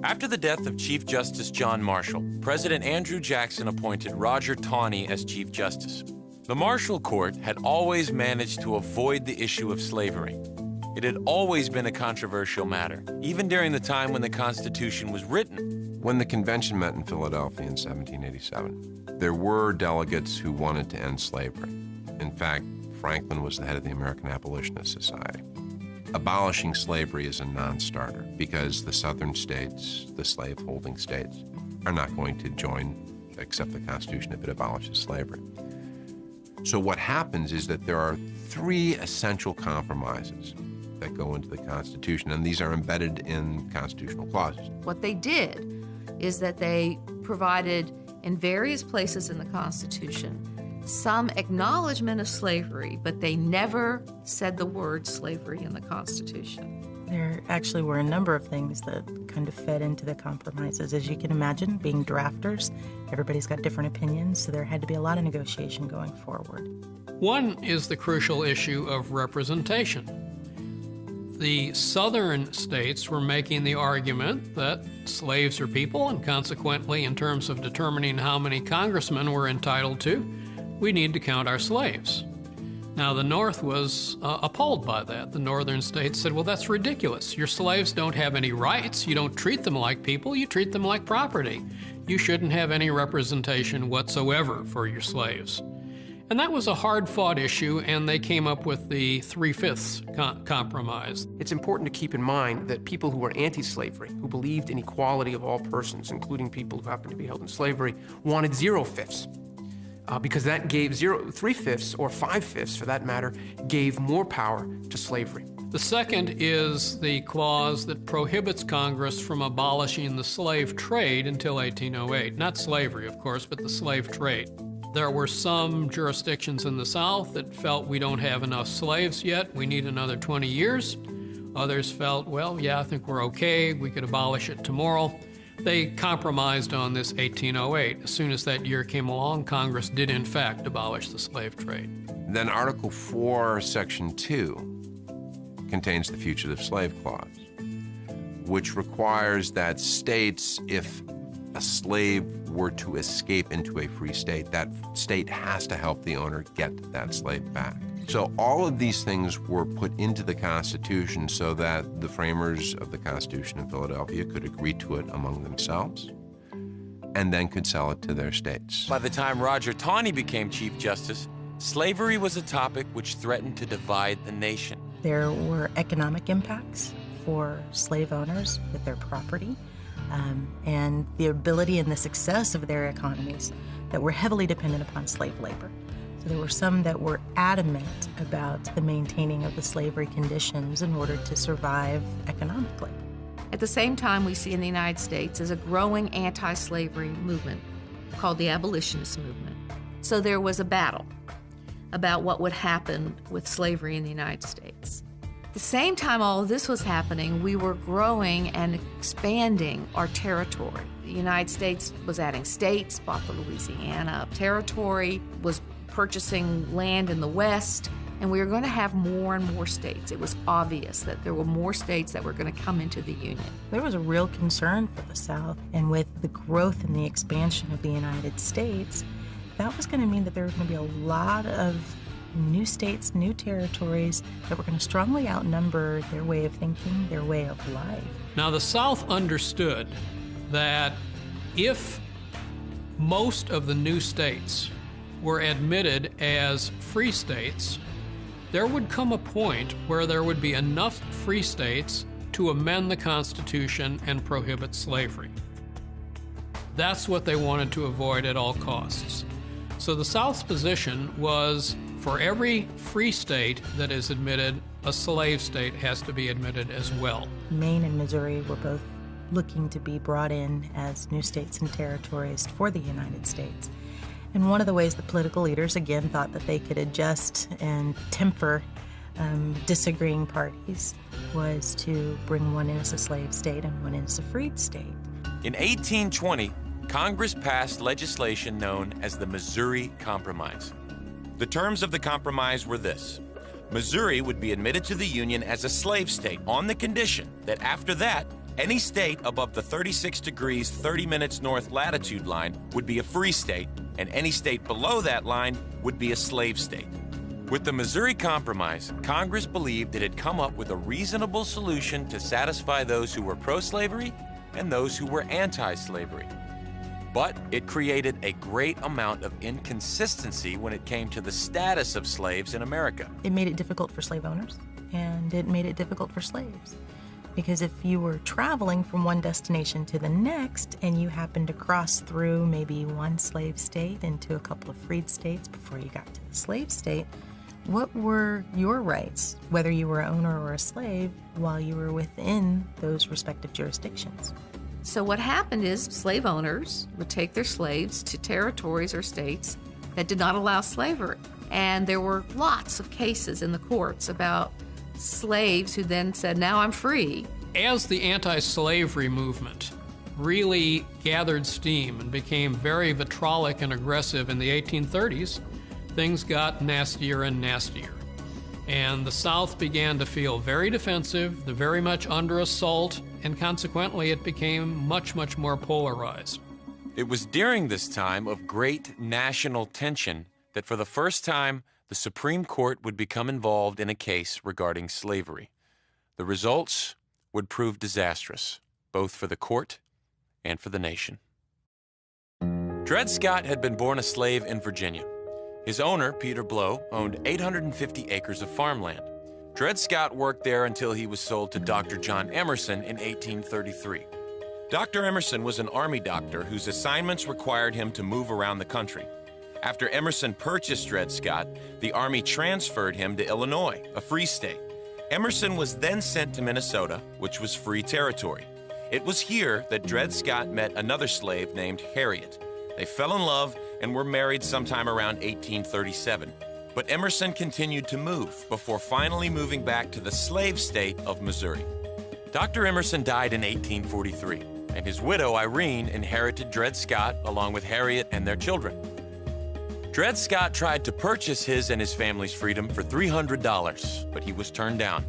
After the death of Chief Justice John Marshall, President Andrew Jackson appointed Roger Taney as Chief Justice. The Marshall Court had always managed to avoid the issue of slavery. It had always been a controversial matter, even during the time when the Constitution was written. When the convention met in Philadelphia in 1787, there were delegates who wanted to end slavery. In fact, Franklin was the head of the American Abolitionist Society. Abolishing slavery is a non-starter because the southern states, the slave-holding states, are not going to accept the Constitution if it abolishes slavery. So what happens is that there are three essential compromises that go into the Constitution, and these are embedded in constitutional clauses. What they did is that they provided in various places in the Constitution some acknowledgement of slavery, but they never said the word slavery in the Constitution. There actually were a number of things that kind of fed into the compromises. As you can imagine, being drafters, everybody's got different opinions, so there had to be a lot of negotiation going forward. One is the crucial issue of representation. The southern states were making the argument that slaves are people, and consequently, in terms of determining how many congressmen we're entitled to, we need to count our slaves. Now, the North was appalled by that. The northern states said, well, that's ridiculous. Your slaves don't have any rights. You don't treat them like people. You treat them like property. You shouldn't have any representation whatsoever for your slaves. And that was a hard-fought issue, and they came up with the 3/5 compromise. It's important to keep in mind that people who were anti-slavery, who believed in equality of all persons, including people who happened to be held in slavery, wanted 0/5. Because that gave 3/5 or 5/5, for that matter, gave more power to slavery. The second is the clause that prohibits Congress from abolishing the slave trade until 1808. Not slavery, of course, but the slave trade. There were some jurisdictions in the South that felt we don't have enough slaves yet, we need another 20 years. Others felt, well, yeah, I think we're okay, we could abolish it tomorrow. They compromised on this 1808. As soon as that year came along, Congress did in fact abolish the slave trade. Then Article 4, Section 2 contains the Fugitive Slave Clause, which requires that states, if a slave were to escape into a free state, that state has to help the owner get that slave back. So all of these things were put into the Constitution so that the framers of the Constitution in Philadelphia could agree to it among themselves and then could sell it to their states. By the time Roger Taney became Chief Justice, slavery was a topic which threatened to divide the nation. There were economic impacts for slave owners with their property and the ability and the success of their economies that were heavily dependent upon slave labor. So there were some that were adamant about the maintaining of the slavery conditions in order to survive economically. At the same time, we see in the United States is a growing anti-slavery movement called the abolitionist movement. So there was a battle about what would happen with slavery in the United States. At the same time all of this was happening, we were growing and expanding our territory. The United States was adding states, bought the Louisiana territory, was purchasing land in the West, and we were going to have more and more states. It was obvious that there were more states that were going to come into the Union. There was a real concern for the South, and with the growth and the expansion of the United States, that was going to mean that there was going to be a lot of new states, new territories that were going to strongly outnumber their way of thinking, their way of life. Now, the South understood that if most of the new states were admitted as free states, there would come a point where there would be enough free states to amend the Constitution and prohibit slavery. That's what they wanted to avoid at all costs. So the South's position was, for every free state that is admitted, a slave state has to be admitted as well. Maine and Missouri were both looking to be brought in as new states and territories for the United States. And one of the ways the political leaders, again, thought that they could adjust and temper disagreeing parties was to bring one in as a slave state and one in as a freed state. In 1820, Congress passed legislation known as the Missouri Compromise. The terms of the compromise were this: Missouri would be admitted to the Union as a slave state on the condition that after that, Any state above the 36 degrees 30 minutes north latitude line would be a free state, and any state below that line would be a slave state. With the Missouri Compromise, Congress believed it had come up with a reasonable solution to satisfy those who were pro-slavery and those who were anti-slavery. But it created a great amount of inconsistency when it came to the status of slaves in America. It made it difficult for slave owners, and it made it difficult for slaves. Because if you were traveling from one destination to the next, and you happened to cross through maybe one slave state into a couple of freed states before you got to the slave state, what were your rights, whether you were an owner or a slave, while you were within those respective jurisdictions? So what happened is slave owners would take their slaves to territories or states that did not allow slavery. And there were lots of cases in the courts about slaves who then said, now I'm free. As the anti-slavery movement really gathered steam and became very vitriolic and aggressive in the 1830s, things got nastier and nastier. And the South began to feel very defensive, very much under assault, and consequently it became much, much more polarized. It was during this time of great national tension that for the first time, the Supreme Court would become involved in a case regarding slavery. The results would prove disastrous, both for the court and for the nation. Dred Scott had been born a slave in Virginia. His owner, Peter Blow, owned 850 acres of farmland. Dred Scott worked there until he was sold to Dr. John Emerson in 1833. Dr. Emerson was an army doctor whose assignments required him to move around the country. After Emerson purchased Dred Scott, the Army transferred him to Illinois, a free state. Emerson was then sent to Minnesota, which was free territory. It was here that Dred Scott met another slave named Harriet. They fell in love and were married sometime around 1837. But Emerson continued to move before finally moving back to the slave state of Missouri. Dr. Emerson died in 1843, and his widow, Irene, inherited Dred Scott along with Harriet and their children. Dred Scott tried to purchase his and his family's freedom for $300, but he was turned down.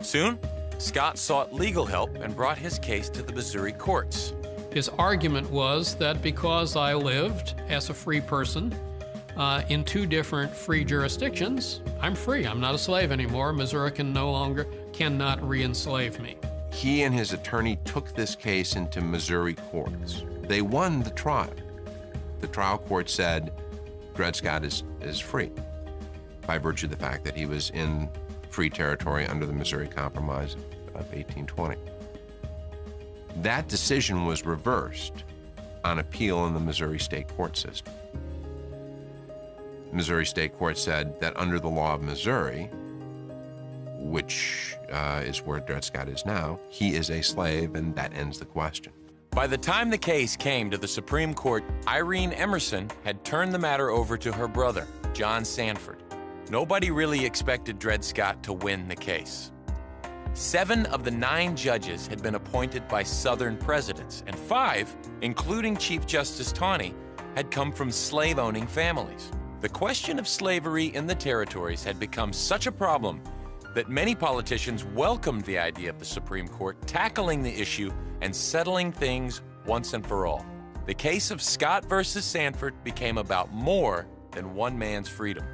Soon, Scott sought legal help and brought his case to the Missouri courts. His argument was that because I lived as a free person in two different free jurisdictions, I'm free. I'm not a slave anymore. Missouri cannot re-enslave me. He and his attorney took this case into Missouri courts. They won the trial. The trial court said Dred Scott is free by virtue of the fact that he was in free territory under the Missouri Compromise of 1820. That decision was reversed on appeal in the Missouri state court system. Missouri state court said that under the law of Missouri, which is where Dred Scott is now, he is a slave, and that ends the question. By the time the case came to the Supreme Court, Irene Emerson had turned the matter over to her brother, John Sanford. Nobody really expected Dred Scott to win the case. 7 of the 9 judges had been appointed by Southern presidents, and 5, including Chief Justice Taney, had come from slave-owning families. The question of slavery in the territories had become such a problem that many politicians welcomed the idea of the Supreme Court tackling the issue and settling things once and for all. The case of Scott versus Sanford became about more than one man's freedom.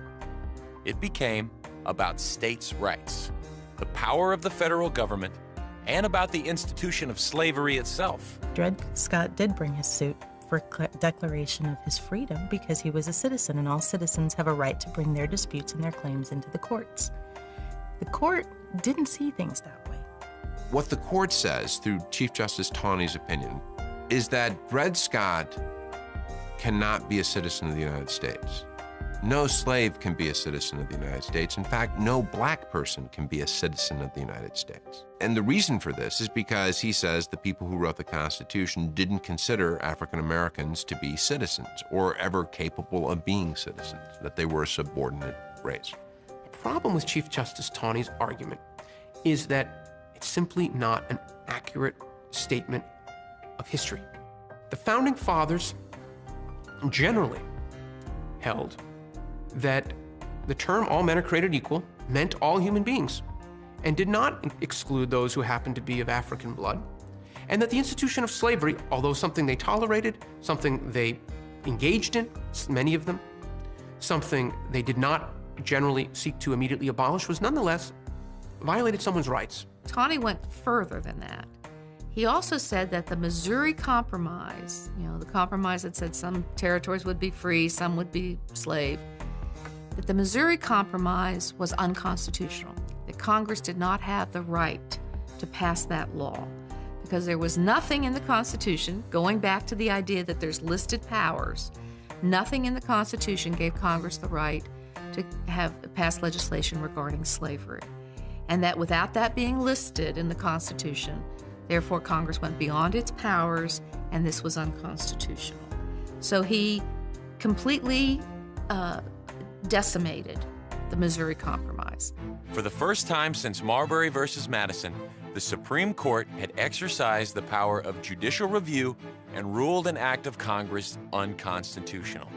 It became about states' rights, the power of the federal government, and about the institution of slavery itself. Dred Scott did bring his suit for declaration of his freedom because he was a citizen, and all citizens have a right to bring their disputes and their claims into the courts. The court didn't see things that way. What the court says, through Chief Justice Taney's opinion, is that Dred Scott cannot be a citizen of the United States. No slave can be a citizen of the United States. In fact, no black person can be a citizen of the United States. And the reason for this is because he says the people who wrote the Constitution didn't consider African Americans to be citizens or ever capable of being citizens, that they were a subordinate race. The problem with Chief Justice Taney's argument is that it's simply not an accurate statement of history. The Founding Fathers generally held that the term all men are created equal meant all human beings and did not exclude those who happened to be of African blood. and that the institution of slavery, although something they tolerated, something they engaged in, many of them, something they did not generally seek to immediately abolish, was nonetheless violated someone's rights. Taney went further than that. He also said that the Missouri Compromise, the compromise that said some territories would be free, some would be slave, that the Missouri Compromise was unconstitutional, that Congress did not have the right to pass that law because there was nothing in the Constitution, going back to the idea that there's listed powers, nothing in the Constitution gave Congress the right to pass legislation regarding slavery. And that without that being listed in the Constitution, therefore Congress went beyond its powers, and this was unconstitutional. So he completely decimated the Missouri Compromise. For the first time since Marbury versus Madison, the Supreme Court had exercised the power of judicial review and ruled an act of Congress unconstitutional.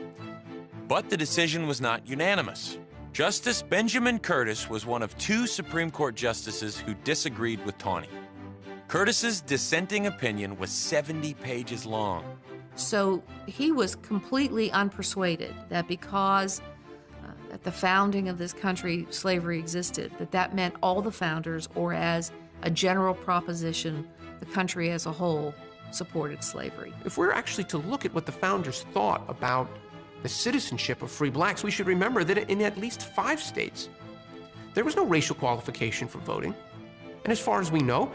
But the decision was not unanimous. Justice Benjamin Curtis was one of two Supreme Court justices who disagreed with Taney. Curtis's dissenting opinion was 70 pages long. So he was completely unpersuaded that because at the founding of this country slavery existed, that meant all the founders, or as a general proposition, the country as a whole supported slavery. If we're actually to look at what the founders thought about the citizenship of free blacks, we should remember that in at least 5 states, there was no racial qualification for voting. And as far as we know,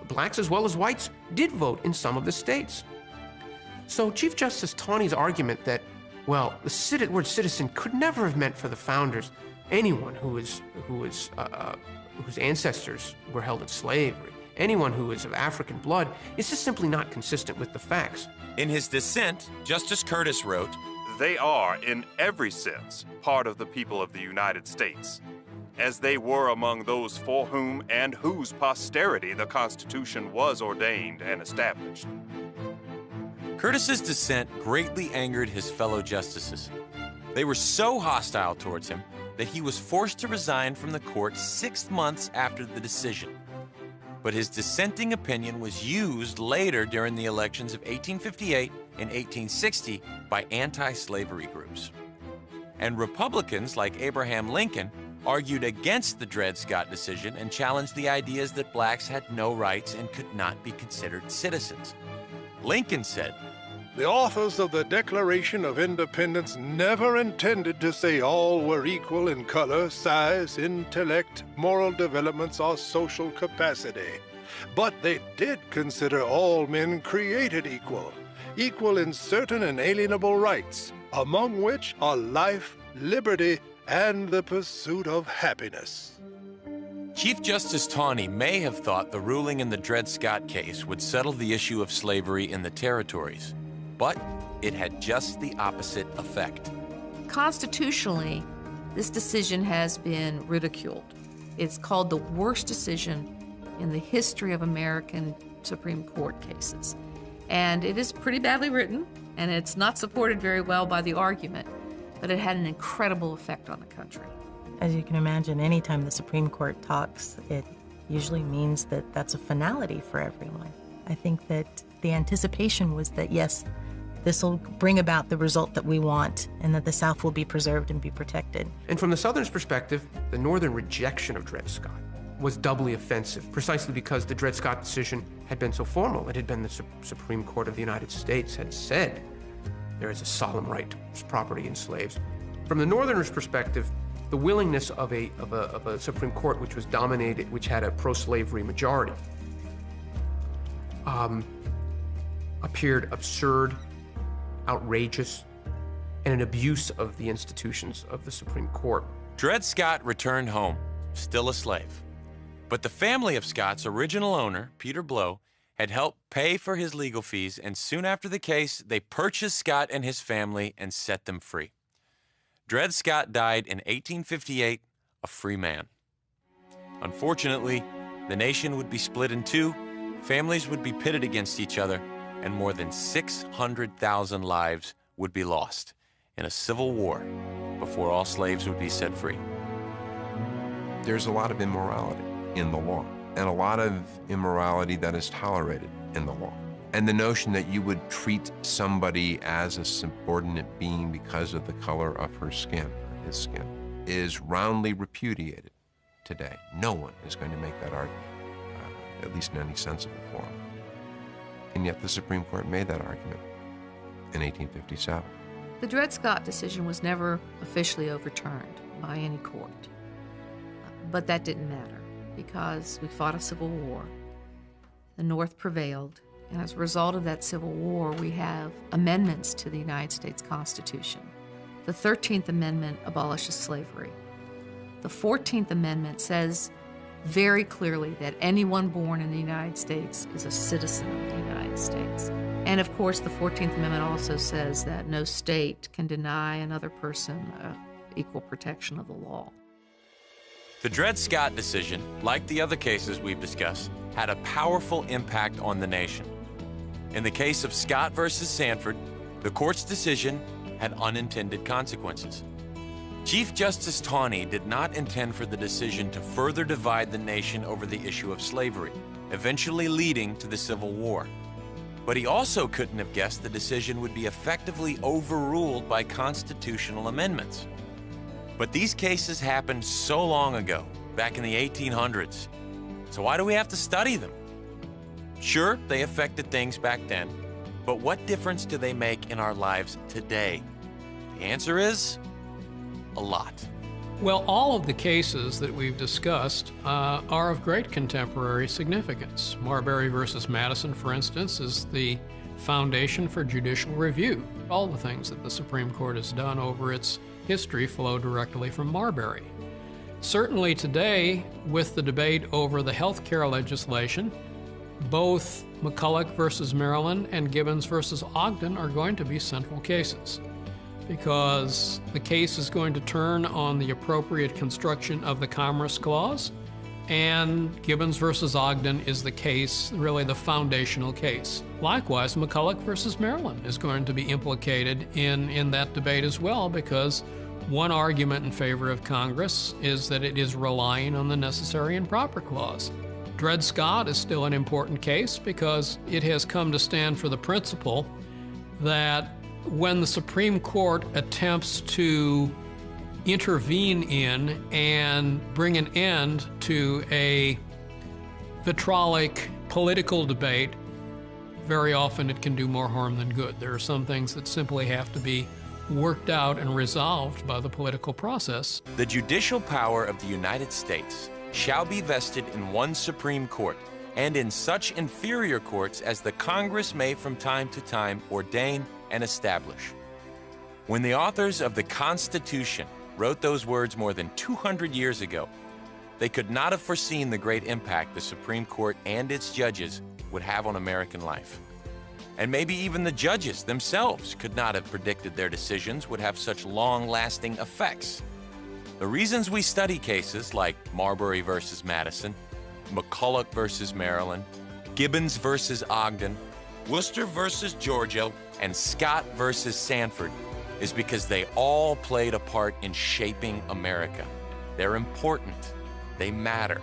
blacks as well as whites did vote in some of the states. So Chief Justice Taney's argument that, well, the word citizen could never have meant for the founders anyone whose ancestors were held in slavery, anyone who is of African blood, is just simply not consistent with the facts. In his dissent, Justice Curtis wrote, "They are, in every sense, part of the people of the United States, as they were among those for whom and whose posterity the Constitution was ordained and established." Curtis's dissent greatly angered his fellow justices. They were so hostile towards him that he was forced to resign from the court 6 months after the decision. But his dissenting opinion was used later during the elections of 1858 and 1860 by anti-slavery groups. And Republicans like Abraham Lincoln argued against the Dred Scott decision and challenged the ideas that blacks had no rights and could not be considered citizens. Lincoln said, "The authors of the Declaration of Independence never intended to say all were equal in color, size, intellect, moral developments, or social capacity. But they did consider all men created equal, equal in certain inalienable rights, among which are life, liberty, and the pursuit of happiness." Chief Justice Taney may have thought the ruling in the Dred Scott case would settle the issue of slavery in the territories, but it had just the opposite effect. Constitutionally, this decision has been ridiculed. It's called the worst decision in the history of American Supreme Court cases. And it is pretty badly written, and it's not supported very well by the argument, but it had an incredible effect on the country. As you can imagine, anytime the Supreme Court talks, it usually means that that's a finality for everyone. I think that the anticipation was that, yes, this will bring about the result that we want, and that the South will be preserved and be protected. And from the Southern's perspective, the Northern rejection of Dred Scott was doubly offensive, precisely because the Dred Scott decision had been so formal. It had been the Supreme Court of the United States had said there is a solemn right to property in slaves. From the Northerners' perspective, the willingness of a Supreme Court which was dominated, which had a pro-slavery majority, appeared absurd, outrageous, and an abuse of the institutions of the Supreme Court. Dred Scott returned home, still a slave. But the family of Scott's original owner, Peter Blow, had helped pay for his legal fees, and soon after the case, they purchased Scott and his family and set them free. Dred Scott died in 1858, a free man. Unfortunately, the nation would be split in two, families would be pitted against each other, and more than 600,000 lives would be lost in a civil war before all slaves would be set free. There's a lot of immorality in the law, and a lot of immorality that is tolerated. in the law. And the notion that you would treat somebody as a subordinate being because of the color of her skin, or his skin, is roundly repudiated today. No one is going to make that argument, at least in any sensible form. And yet the Supreme Court made that argument in 1857. The Dred Scott decision was never officially overturned by any court. But that didn't matter because we fought a civil war. The North prevailed, and as a result of that Civil War, we have amendments to the United States Constitution. The 13th Amendment abolishes slavery. The 14th Amendment says very clearly that anyone born in the United States is a citizen of the United States. And of course, the 14th Amendment also says that no state can deny another person equal protection of the law. The Dred Scott decision, like the other cases we've discussed, had a powerful impact on the nation. In the case of Scott versus Sanford, the court's decision had unintended consequences. Chief Justice Taney did not intend for the decision to further divide the nation over the issue of slavery, eventually leading to the Civil War. But he also couldn't have guessed the decision would be effectively overruled by constitutional amendments. But these cases happened so long ago, back in the 1800s. So why do we have to study them? Sure, they affected things back then, but what difference do they make in our lives today? The answer is a lot. Well, all of the cases that we've discussed are of great contemporary significance. Marbury versus Madison, for instance, is the foundation for judicial review. All the things that the Supreme Court has done over its history flow directly from Marbury. Certainly today, with the debate over the health care legislation, both McCulloch versus Maryland and Gibbons versus Ogden are going to be central cases, because the case is going to turn on the appropriate construction of the Commerce Clause, and Gibbons versus Ogden is the case, really the foundational case. Likewise, McCulloch versus Maryland is going to be implicated in that debate as well, because one argument in favor of Congress is that it is relying on the Necessary and Proper Clause. Dred Scott is still an important case because it has come to stand for the principle that when the Supreme Court attempts to intervene in and bring an end to a vitriolic political debate, very often it can do more harm than good. There are some things that simply have to be worked out and resolved by the political process. The judicial power of the United States shall be vested in one Supreme Court, and in such inferior courts as the Congress may from time to time ordain and establish. When the authors of the Constitution wrote those words more than 200 years ago, they could not have foreseen the great impact the Supreme Court and its judges would have on American life. And maybe even the judges themselves could not have predicted their decisions would have such long-lasting effects. The reasons we study cases like Marbury versus Madison, McCulloch versus Maryland, Gibbons versus Ogden, Worcester versus Georgia, and Scott versus Sanford is because they all played a part in shaping America. They're important. They matter.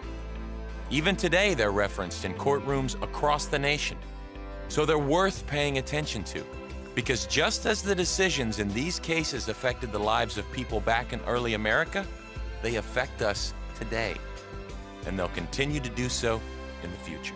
Even today, they're referenced in courtrooms across the nation. So they're worth paying attention to, because just as the decisions in these cases affected the lives of people back in early America, they affect us today, and they'll continue to do so in the future.